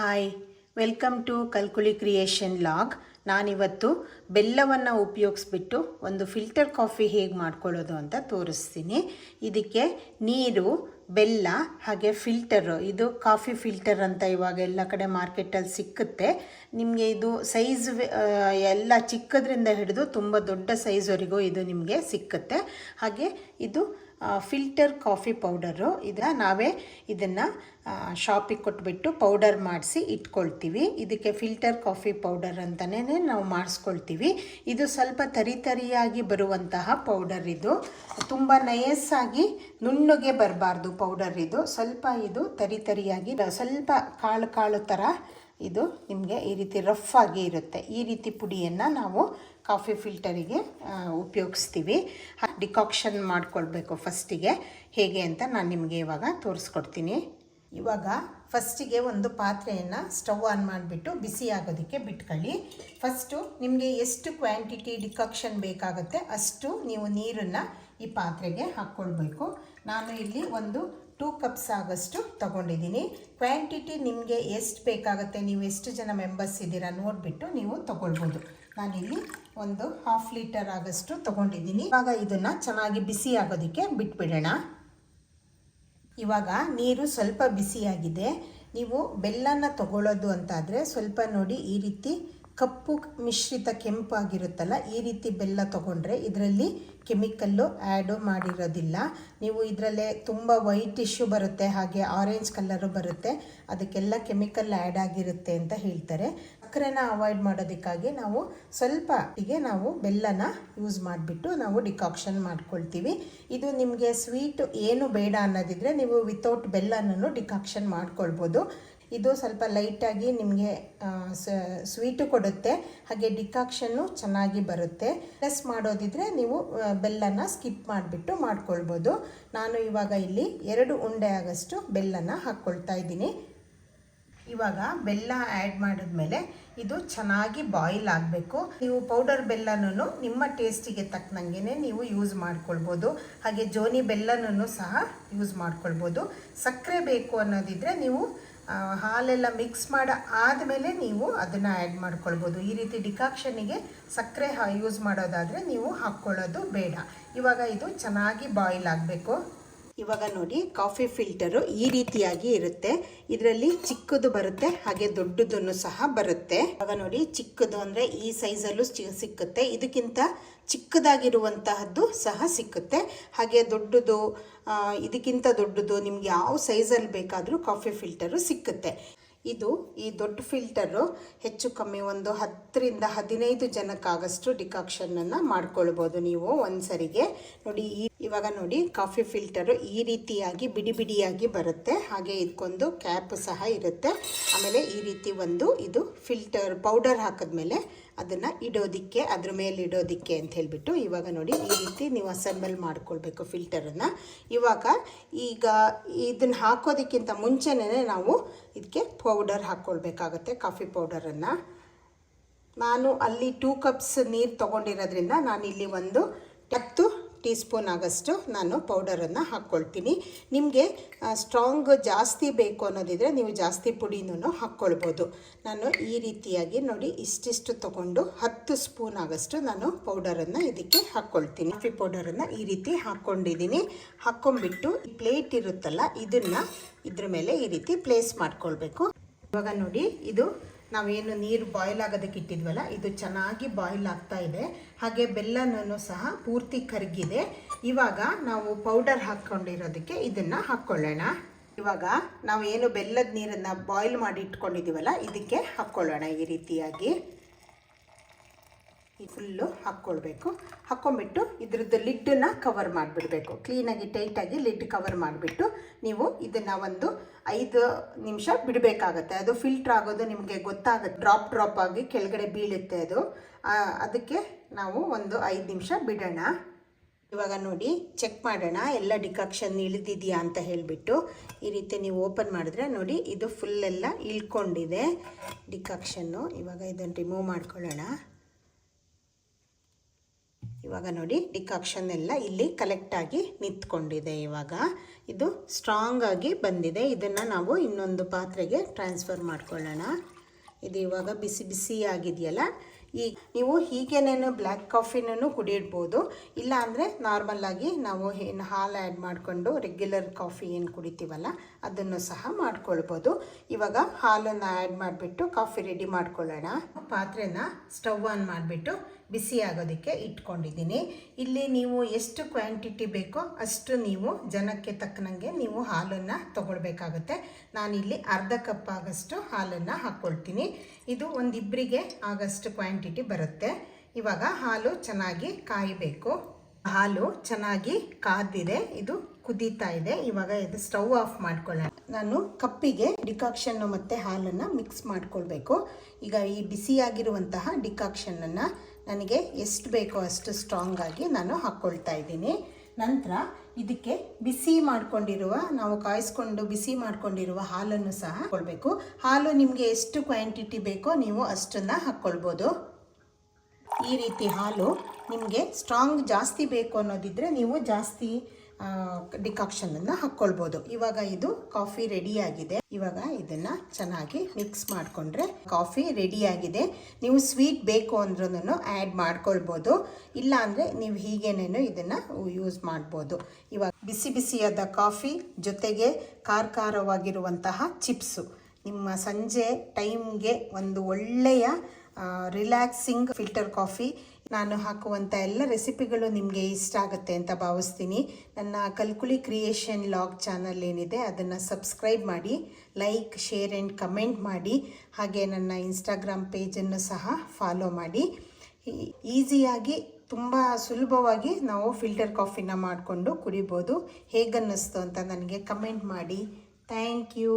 Hi, welcome to ಕಲ್ಕುಲಿ creation log. ನಾನಿವತ್ತು ಬೆಲ್ಲವನ್ನು ಉಪಯೋಗಿಸ್ಬಿಟ್ಟು ಒಂದು ಫಿಲ್ಟರ್ ಕಾಫಿ ಹೇಗೆ ಮಾಡ್ಕೊಳ್ಳೋದು ಅಂತ ತೋರಿಸ್ತೀನಿ. ಇದಕ್ಕೆ ನೀರು, ಬೆಲ್ಲ ಹಾಗೆ ಫಿಲ್ಟರು, ಇದು ಕಾಫಿ ಫಿಲ್ಟರ್ ಅಂತ ಇವಾಗ ಎಲ್ಲ ಕಡೆ ಮಾರ್ಕೆಟಲ್ಲಿ ಸಿಕ್ಕುತ್ತೆ. ನಿಮಗೆ ಇದು ಸೈಜ್ ಎಲ್ಲ ಚಿಕ್ಕದ್ರಿಂದ ಹಿಡಿದು ತುಂಬ ದೊಡ್ಡ ಸೈಜ್ವರೆಗೂ ಇದು ನಿಮಗೆ ಸಿಕ್ಕುತ್ತೆ. ಹಾಗೆ ಇದು ಫಿಲ್ಟರ್ ಕಾಫಿ ಪೌಡರು. ನಾವೇ ಇದನ್ನು ಶಾಪಿಗೆ ಕೊಟ್ಬಿಟ್ಟು ಪೌಡರ್ ಮಾಡಿಸಿ ಇಟ್ಕೊಳ್ತೀವಿ. ಇದಕ್ಕೆ ಫಿಲ್ಟರ್ ಕಾಫಿ ಪೌಡರ್ ಅಂತಲೇ ನಾವು ಮಾಡಿಸ್ಕೊಳ್ತೀವಿ. ಇದು ಸ್ವಲ್ಪ ತರಿಯಾಗಿ ಬರುವಂತಹ ಪೌಡರ್. ಇದು ತುಂಬ ನಯಸ್ಸಾಗಿ ನುಣ್ಣಗೆ ಬರಬಾರ್ದು ಪೌಡರ್. ಇದು ತರಿಯಾಗಿ ಸ್ವಲ್ಪ ಕಾಳು ಥರ ಇದು ನಿಮಗೆ ಈ ರೀತಿ ರಫ್ ಆಗಿ ಇರುತ್ತೆ. ಈ ರೀತಿ ಪುಡಿಯನ್ನು ನಾವು ಕಾಫಿ ಫಿಲ್ಟರಿಗೆ ಉಪಯೋಗಿಸ್ತೀವಿ. ಡಿಕಾಕ್ಷನ್ ಮಾಡ್ಕೊಳ್ಬೇಕು ಫಸ್ಟಿಗೆ. ಹೇಗೆ ಅಂತ ನಾನು ನಿಮಗೆ ಇವಾಗ ತೋರಿಸ್ಕೊಡ್ತೀನಿ. ಇವಾಗ ಫಸ್ಟಿಗೆ ಒಂದು ಪಾತ್ರೆಯನ್ನು ಸ್ಟವ್ ಆನ್ ಮಾಡಿಬಿಟ್ಟು ಬಿಸಿ ಆಗೋದಕ್ಕೆ ಬಿಟ್ಕೊಳ್ಳಿ. ಫಸ್ಟು ನಿಮಗೆ ಎಷ್ಟು ಕ್ವಾಂಟಿಟಿ ಡಿಕಾಕ್ಷನ್ ಬೇಕಾಗುತ್ತೆ ಅಷ್ಟು ನೀವು ನೀರನ್ನು ಈ ಪಾತ್ರೆಗೆ ಹಾಕ್ಕೊಳ್ಬೇಕು. ನಾನು ಇಲ್ಲಿ ಒಂದು 2 ಕಪ್ಸ್ ಆಗೋಷ್ಟು ತೊಗೊಂಡಿದ್ದೀನಿ. ಕ್ವಾಂಟಿಟಿ ನಿಮಗೆ ಎಷ್ಟು ಬೇಕಾಗುತ್ತೆ, ನೀವು ಎಷ್ಟು ಜನ ಮೆಂಬರ್ಸ್ ಇದ್ದೀರಾ ನೋಡಿಬಿಟ್ಟು ನೀವು ತೊಗೊಳ್ಬೋದು. ನಾನಿಲ್ಲಿ ಒಂದು 1/2 ಲೀಟರ್ ಆಗೋಷ್ಟು ತೊಗೊಂಡಿದ್ದೀನಿ. ಇವಾಗ ಇದನ್ನು ಚೆನ್ನಾಗಿ ಬಿಸಿ ಆಗೋದಕ್ಕೆ ಬಿಟ್ಬಿಡೋಣ. ಇವಾಗ ನೀರು ಸ್ವಲ್ಪ ಬಿಸಿಯಾಗಿದೆ. ನೀವು ಬೆಲ್ಲನ ತಗೊಳ್ಳೋದು ಅಂತಾದರೆ ಸ್ವಲ್ಪ ನೋಡಿ, ಈ ರೀತಿ ಕಪ್ಪು ಮಿಶ್ರಿತ ಕೆಂಪಾಗಿರುತ್ತಲ್ಲ, ಈ ರೀತಿ ಬೆಲ್ಲ ತೊಗೊಂಡ್ರೆ ಇದರಲ್ಲಿ ಕೆಮಿಕಲ್ಲು ಆ್ಯಡು ಮಾಡಿರೋದಿಲ್ಲ. ನೀವು ಇದರಲ್ಲೇ ತುಂಬ ವೈಟ್ ಇಶ್ಯೂ ಬರುತ್ತೆ, ಹಾಗೆ ಆರೆಂಜ್ ಕಲರು ಬರುತ್ತೆ, ಅದಕ್ಕೆಲ್ಲ ಕೆಮಿಕಲ್ ಆ್ಯಡ್ ಆಗಿರುತ್ತೆ ಅಂತ ಹೇಳ್ತಾರೆ. ಸಕ್ಕರೆನ ಅವಾಯ್ಡ್ ಮಾಡೋದಕ್ಕಾಗಿ ನಾವು ನಾವು ಬೆಲ್ಲನ ಯೂಸ್ ಮಾಡಿಬಿಟ್ಟು ನಾವು ಡಿಕಾಕ್ಷನ್ ಮಾಡ್ಕೊಳ್ತೀವಿ. ಇದು ನಿಮಗೆ ಸ್ವೀಟ್ ಏನು ಬೇಡ ಅನ್ನೋದಿದ್ರೆ ನೀವು ವಿತೌಟ್ ಬೆಲ್ಲನೂ ಡಿಕಾಕ್ಷನ್ ಮಾಡ್ಕೊಳ್ಬೋದು. ಇದು ಸ್ವಲ್ಪ ಲೈಟಾಗಿ ನಿಮಗೆ ಸ್ವೀಟು ಕೊಡುತ್ತೆ, ಹಾಗೆ ಡಿಕಾಕ್ಷನ್ನು ಚೆನ್ನಾಗಿ ಬರುತ್ತೆ. ಪ್ಲಸ್ ಮಾಡೋದಿದ್ರೆ ನೀವು ಬೆಲ್ಲನ ಸ್ಕಿಪ್ ಮಾಡಿಬಿಟ್ಟು ಮಾಡ್ಕೊಳ್ಬೋದು. ನಾನು ಇವಾಗ ಇಲ್ಲಿ 2 ಉಂಡೆ ಆಗೋಷ್ಟು ಬೆಲ್ಲನ ಹಾಕ್ಕೊಳ್ತಾ ಇದ್ದೀನಿ. ಇವಾಗ ಬೆಲ್ಲ ಆ್ಯಡ್ ಮಾಡಿದ್ಮೇಲೆ ಇದು ಚೆನ್ನಾಗಿ ಬಾಯ್ಲ್ ಆಗಬೇಕು. ನೀವು ಪೌಡರ್ ಬೆಲ್ಲನೂ ನಿಮ್ಮ ಟೇಸ್ಟಿಗೆ ತಕ್ಕನಂಗೆ ನೀವು ಯೂಸ್ ಮಾಡ್ಕೊಳ್ಬೋದು. ಹಾಗೆ ಜೋನಿ ಬೆಲ್ಲನೂ ಸಹ ಯೂಸ್ ಮಾಡ್ಕೊಳ್ಬೋದು. ಸಕ್ಕರೆ ಬೇಕು ಅನ್ನೋದಿದ್ರೆ ನೀವು ಹಾಲೆಲ್ಲ ಮಿಕ್ಸ್ ಮಾಡಿ ಆದಮೇಲೆ ನೀವು ಅದನ್ನು ಆ್ಯಡ್ ಮಾಡ್ಕೊಳ್ಬೋದು. ಈ ರೀತಿ ಡಿಕಾಕ್ಷನಿಗೆ ಸಕ್ಕರೆ ಯೂಸ್ ಮಾಡೋದಾದರೆ ನೀವು ಹಾಕ್ಕೊಳ್ಳೋದು ಬೇಡ. ಇವಾಗ ಇದು ಚೆನ್ನಾಗಿ ಬಾಯ್ಲ್ ಆಗಬೇಕು. ಇವಾಗ ನೋಡಿ, ಕಾಫಿ ಫಿಲ್ಟರು ಈ ರೀತಿಯಾಗಿ ಇರುತ್ತೆ. ಇದರಲ್ಲಿ ಚಿಕ್ಕದು ಬರುತ್ತೆ, ಹಾಗೆ ದೊಡ್ಡದನ್ನು ಸಹ ಬರುತ್ತೆ. ಇವಾಗ ನೋಡಿ, ಚಿಕ್ಕದು ಅಂದರೆ ಈ ಸೈಜಲ್ಲೂ ಸಿಕ್ಕುತ್ತೆ, ಇದಕ್ಕಿಂತ ಚಿಕ್ಕದಾಗಿರುವಂತಹದ್ದು ಸಹ ಸಿಕ್ಕುತ್ತೆ. ಹಾಗೆ ದೊಡ್ಡದು, ಇದಕ್ಕಿಂತ ದೊಡ್ಡದು, ನಿಮ್ಗೆ ಯಾವ ಸೈಜಲ್ಲಿ ಬೇಕಾದರೂ ಕಾಫಿ ಫಿಲ್ಟರು ಸಿಕ್ಕುತ್ತೆ. ಈ ದೊಡ್ಡ ಫಿಲ್ಟರು ಹೆಚ್ಚು ಕಮ್ಮಿ ಒಂದು 10ರಿಂದ 15 ಜನಕ್ಕಾಗಷ್ಟು ಡಿಕಾಕ್ಷನನ್ನು ಮಾಡ್ಕೊಳ್ಬೋದು ನೀವು ಒಂದ್ಸರಿಗೆ. ನೋಡಿ, ಇವಾಗ ನೋಡಿ, ಕಾಫಿ ಫಿಲ್ಟರು ಈ ರೀತಿಯಾಗಿ ಬಿಡಿ ಬಿಡಿಯಾಗಿ ಬರುತ್ತೆ. ಹಾಗೆ ಇದಕ್ಕೊಂದು ಕ್ಯಾಪ್ ಸಹ ಇರುತ್ತೆ. ಆಮೇಲೆ ಈ ರೀತಿ ಇದು ಫಿಲ್ಟರ್ ಪೌಡರ್ ಹಾಕಿದ್ಮೇಲೆ ಅದನ್ನು ಇಡೋದಿಕ್ಕೆ, ಅದ್ರ ಮೇಲೆ ಇಡೋದಿಕ್ಕೆ ಅಂತ ಹೇಳಿಬಿಟ್ಟು ಇವಾಗ ನೋಡಿ ಈ ರೀತಿ ನೀವು ಅಸೆಂಬಲ್ ಮಾಡ್ಕೊಳ್ಬೇಕು ಫಿಲ್ಟರನ್ನು. ಈಗ ಇದನ್ನು ಹಾಕೋದಕ್ಕಿಂತ ಮುಂಚೆನೇ ನಾವು ಇದಕ್ಕೆ ಪೌಡರ್ ಹಾಕ್ಕೊಳ್ಬೇಕಾಗತ್ತೆ, ಕಾಫಿ ಪೌಡರನ್ನು. ನಾನು ಅಲ್ಲಿ 2 ಕಪ್ಸ್ ನೀರು ತೊಗೊಂಡಿರೋದ್ರಿಂದ ನಾನಿಲ್ಲಿ ಒಂದು 10 ಟೀ ಸ್ಪೂನ್ ಆಗೋಷ್ಟು ನಾನು ಪೌಡರನ್ನು ಹಾಕ್ಕೊಳ್ತೀನಿ. ನಿಮಗೆ ಸ್ಟ್ರಾಂಗ್ ಜಾಸ್ತಿ ಬೇಕು ಅನ್ನೋದಿದ್ರೆ ನೀವು ಜಾಸ್ತಿ ಪುಡಿನೂ ಹಾಕ್ಕೊಳ್ಬೋದು. ನಾನು ಈ ರೀತಿಯಾಗಿ ನೋಡಿ ಇಷ್ಟಿಷ್ಟು ತೊಗೊಂಡು 10 ಸ್ಪೂನ್ ಆಗೋಷ್ಟು ನಾನು ಪೌಡರನ್ನು ಇದಕ್ಕೆ ಹಾಕ್ಕೊಳ್ತೀನಿ. ಕಾಫಿ ಪೌಡರನ್ನು ಈ ರೀತಿ ಹಾಕ್ಕೊಂಡಿದ್ದೀನಿ. ಹಾಕ್ಕೊಂಡ್ಬಿಟ್ಟು ಈ ಪ್ಲೇಟ್ ಇರುತ್ತಲ್ಲ, ಇದನ್ನು ಇದ್ರ ಮೇಲೆ ಈ ರೀತಿ ಪ್ಲೇಸ್ ಮಾಡ್ಕೊಳ್ಬೇಕು. ಇವಾಗ ನೋಡಿ, ಇದು ನಾವೇನು ನೀರು ಬಾಯ್ಲ್ ಆಗೋದಕ್ಕೆ ಇಟ್ಟಿದ್ವಲ್ಲ, ಇದು ಚೆನ್ನಾಗಿ ಬಾಯ್ಲ್ ಆಗ್ತಾ ಇದೆ. ಹಾಗೆ ಬೆಲ್ಲನೂ ಸಹ ಪೂರ್ತಿ ಕರಗಿದೆ. ಇವಾಗ ನಾವು ಪೌಡರ್ ಹಾಕ್ಕೊಂಡಿರೋದಕ್ಕೆ ಇದನ್ನು ಹಾಕ್ಕೊಳ್ಳೋಣ. ಇವಾಗ ನಾವು ಏನು ಬೆಲ್ಲದ ನೀರನ್ನು ಬಾಯ್ಲ್ ಮಾಡಿ ಇಟ್ಕೊಂಡಿದ್ದೀವಲ್ಲ, ಇದಕ್ಕೆ ಹಾಕ್ಕೊಳ್ಳೋಣ. ಈ ರೀತಿಯಾಗಿ ಫುಲ್ಲು ಹಾಕ್ಕೊಳ್ಬೇಕು. ಹಾಕ್ಕೊಂಬಿಟ್ಟು ಇದ್ರದ್ದು ಲಿಡ್ಡನ್ನು ಕವರ್ ಮಾಡಿಬಿಡಬೇಕು. ಕ್ಲೀನಾಗಿ ಟೈಟಾಗಿ ಲಿಡ್ ಕವರ್ ಮಾಡಿಬಿಟ್ಟು ನೀವು ಇದನ್ನು ಒಂದು 5 ನಿಮಿಷ ಬಿಡಬೇಕಾಗತ್ತೆ. ಅದು ಫಿಲ್ಟ್ರ್ ಆಗೋದು ನಿಮಗೆ ಗೊತ್ತಾಗುತ್ತೆ, ಡ್ರಾಪ್ ಆಗಿ ಕೆಳಗಡೆ ಬೀಳುತ್ತೆ ಅದು. ಅದಕ್ಕೆ ನಾವು ಒಂದು 5 ನಿಮಿಷ ಬಿಡೋಣ. ಇವಾಗ ನೋಡಿ, ಚೆಕ್ ಮಾಡೋಣ ಎಲ್ಲ ಡಿಕಾಕ್ಷನ್ ಇಳಿದಿದೆಯಾ ಅಂತ ಹೇಳಿಬಿಟ್ಟು. ಈ ರೀತಿ ನೀವು ಓಪನ್ ಮಾಡಿದ್ರೆ ನೋಡಿ, ಇದು ಫುಲ್ಲೆಲ್ಲ ಇಳ್ಕೊಂಡಿದೆ ಡಿಕಾಕ್ಷನ್ನು. ಇವಾಗ ಇದನ್ನು ರಿಮೂವ್ ಮಾಡ್ಕೊಳ್ಳೋಣ. ಇವಾಗ ನೋಡಿ ಡಿಕಾಕ್ಷನ್ ಎಲ್ಲ ಇಲ್ಲಿ ಕಲೆಕ್ಟಾಗಿ ನಿಂತ್ಕೊಂಡಿದೆ. ಇವಾಗ ಇದು ಸ್ಟ್ರಾಂಗ್ ಆಗಿ ಬಂದಿದೆ. ಇದನ್ನು ನಾವು ಇನ್ನೊಂದು ಪಾತ್ರೆಗೆ ಟ್ರಾನ್ಸ್ಫರ್ ಮಾಡ್ಕೊಳ್ಳೋಣ. ಇದು ಇವಾಗ ಬಿಸಿ ಬಿಸಿ ಆಗಿದೆಯಲ್ಲ, ಈಗ ನೀವು ಹೀಗೇನೇನು ಬ್ಲ್ಯಾಕ್ ಕಾಫಿನೂ ಕುಡಿಡ್ಬೋದು. ಇಲ್ಲ ಅಂದರೆ ನಾರ್ಮಲ್ಲಾಗಿ ನಾವು ಏನು ಹಾಲು ಆ್ಯಡ್ ಮಾಡಿಕೊಂಡು ರೆಗ್ಯುಲರ್ ಕಾಫಿ ಏನು ಕುಡಿತೀವಲ್ಲ ಅದನ್ನು ಸಹ ಮಾಡ್ಕೊಳ್ಬೋದು. ಇವಾಗ ಹಾಲನ್ನು ಆ್ಯಡ್ ಮಾಡಿಬಿಟ್ಟು ಕಾಫಿ ರೆಡಿ ಮಾಡ್ಕೊಳ್ಳೋಣ. ಪಾತ್ರೆನ ಸ್ಟವ್ ಆನ್ ಮಾಡಿಬಿಟ್ಟು ಬಿಸಿ ಆಗೋದಕ್ಕೆ ಇಟ್ಕೊಂಡಿದ್ದೀನಿ. ಇಲ್ಲಿ ನೀವು ಎಷ್ಟು ಕ್ವಾಂಟಿಟಿ ಬೇಕೋ ಅಷ್ಟು ನೀವು ಜನಕ್ಕೆ ತಕ್ಕನಂಗೆ ನೀವು ಹಾಲನ್ನು ತಗೊಳ್ಬೇಕಾಗುತ್ತೆ. ನಾನಿಲ್ಲಿ ಅರ್ಧ ಕಪ್ ಆಗಷ್ಟು ಹಾಲನ್ನು ಹಾಕ್ಕೊಳ್ತೀನಿ. ಇದು ಒಂದಿಬ್ಬರಿಗೆ ಆಗಷ್ಟು ಕ್ವಾಂಟಿಟಿ ಬರುತ್ತೆ. ಇವಾಗ ಹಾಲು ಚೆನ್ನಾಗಿ ಕಾಯಬೇಕು. ಹಾಲು ಚೆನ್ನಾಗಿ ಕಾದಿದೆ, ಇದು ಕುದೀತಾ ಇದೆ. ಇವಾಗ ಇದು ಸ್ಟವ್ ಆಫ್ ಮಾಡ್ಕೊಳ್ಳೋಣ. ನಾನು ಕಪ್ಪಿಗೆ ಡಿಕಾಕ್ಷನ್ನು ಮತ್ತು ಹಾಲನ್ನು ಮಿಕ್ಸ್ ಮಾಡ್ಕೊಳ್ಬೇಕು. ಈಗ ಈ ಬಿಸಿಯಾಗಿರುವಂತಹ ಡಿಕಾಕ್ಷನನ್ನು ನನಗೆ ಎಷ್ಟು ಬೇಕೋ ಅಷ್ಟು ಸ್ಟ್ರಾಂಗ್ ಆಗಿ ನಾನು ಹಾಕ್ಕೊಳ್ತಾ ಇದ್ದೀನಿ. ನಂತರ ಇದಕ್ಕೆ ಬಿಸಿ ಮಾಡ್ಕೊಂಡಿರುವ, ನಾವು ಕಾಯಿಸ್ಕೊಂಡು ಬಿಸಿ ಮಾಡ್ಕೊಂಡಿರುವ ಹಾಲನ್ನು ಸಹ ಹಾಕ್ಕೊಳ್ಬೇಕು. ಹಾಲು ನಿಮಗೆ ಎಷ್ಟು ಕ್ವಾಂಟಿಟಿ ಬೇಕೋ ನೀವು ಅಷ್ಟನ್ನು ಹಾಕ್ಕೊಳ್ಬೋದು. ಈ ರೀತಿ ಹಾಲು ನಿಮಗೆ ಸ್ಟ್ರಾಂಗ್ ಜಾಸ್ತಿ ಬೇಕು ಅನ್ನೋದಿದ್ದರೆ ನೀವು ಜಾಸ್ತಿ ಡಿಕಾಕ್ಷನನ್ನು ಹಾಕ್ಕೊಳ್ಬೋದು. ಇವಾಗ ಇದು ಕಾಫಿ ರೆಡಿಯಾಗಿದೆ. ಇವಾಗ ಇದನ್ನು ಚೆನ್ನಾಗಿ ಮಿಕ್ಸ್ ಮಾಡಿಕೊಂಡ್ರೆ ಕಾಫಿ ರೆಡಿಯಾಗಿದೆ. ನೀವು ಸ್ವೀಟ್ ಬೇಕು ಅಂದ್ರೂ ಆ್ಯಡ್ ಮಾಡ್ಕೊಳ್ಬೋದು. ಇಲ್ಲ ಅಂದರೆ ನೀವು ಹೀಗೇನೇನು ಇದನ್ನು ಯೂಸ್ ಮಾಡ್ಬೋದು. ಇವಾಗ ಬಿಸಿ ಬಿಸಿಯಾದ ಕಾಫಿ ಜೊತೆಗೆ ಖಾರವಾಗಿರುವಂತಹ ಚಿಪ್ಸು ನಿಮ್ಮ ಸಂಜೆ ಟೈಮ್ಗೆ ಒಂದು ಒಳ್ಳೆಯ ರಿಲ್ಯಾಕ್ಸಿಂಗ್ ಫಿಲ್ಟರ್ ಕಾಫಿ. ನಾನು ಹಾಕುವಂಥ ಎಲ್ಲ ರೆಸಿಪಿಗಳು ನಿಮಗೆ ಇಷ್ಟ ಆಗುತ್ತೆ ಅಂತ ಭಾವಿಸ್ತೀನಿ. ನನ್ನ ಕಲ್ಕುಲಿ ಕ್ರಿಯೇಷನ್ ಲಾಗ್ ಚಾನಲ್ ಏನಿದೆ ಅದನ್ನು ಸಬ್ಸ್ಕ್ರೈಬ್ ಮಾಡಿ, ಲೈಕ್, ಶೇರ್ ಆ್ಯಂಡ್ ಕಮೆಂಟ್ ಮಾಡಿ. ಹಾಗೆ ನನ್ನ ಇನ್ಸ್ಟಾಗ್ರಾಮ್ ಪೇಜನ್ನು ಸಹ ಫಾಲೋ ಮಾಡಿ. ಈಸಿಯಾಗಿ ತುಂಬ ಸುಲಭವಾಗಿ ನಾವು ಫಿಲ್ಟರ್ ಕಾಫಿನ ಮಾಡಿಕೊಂಡು ಕುಡಿಬೋದು. ಹೇಗನ್ನಿಸ್ತು ಅಂತ ನನಗೆ ಕಮೆಂಟ್ ಮಾಡಿ. Thank you.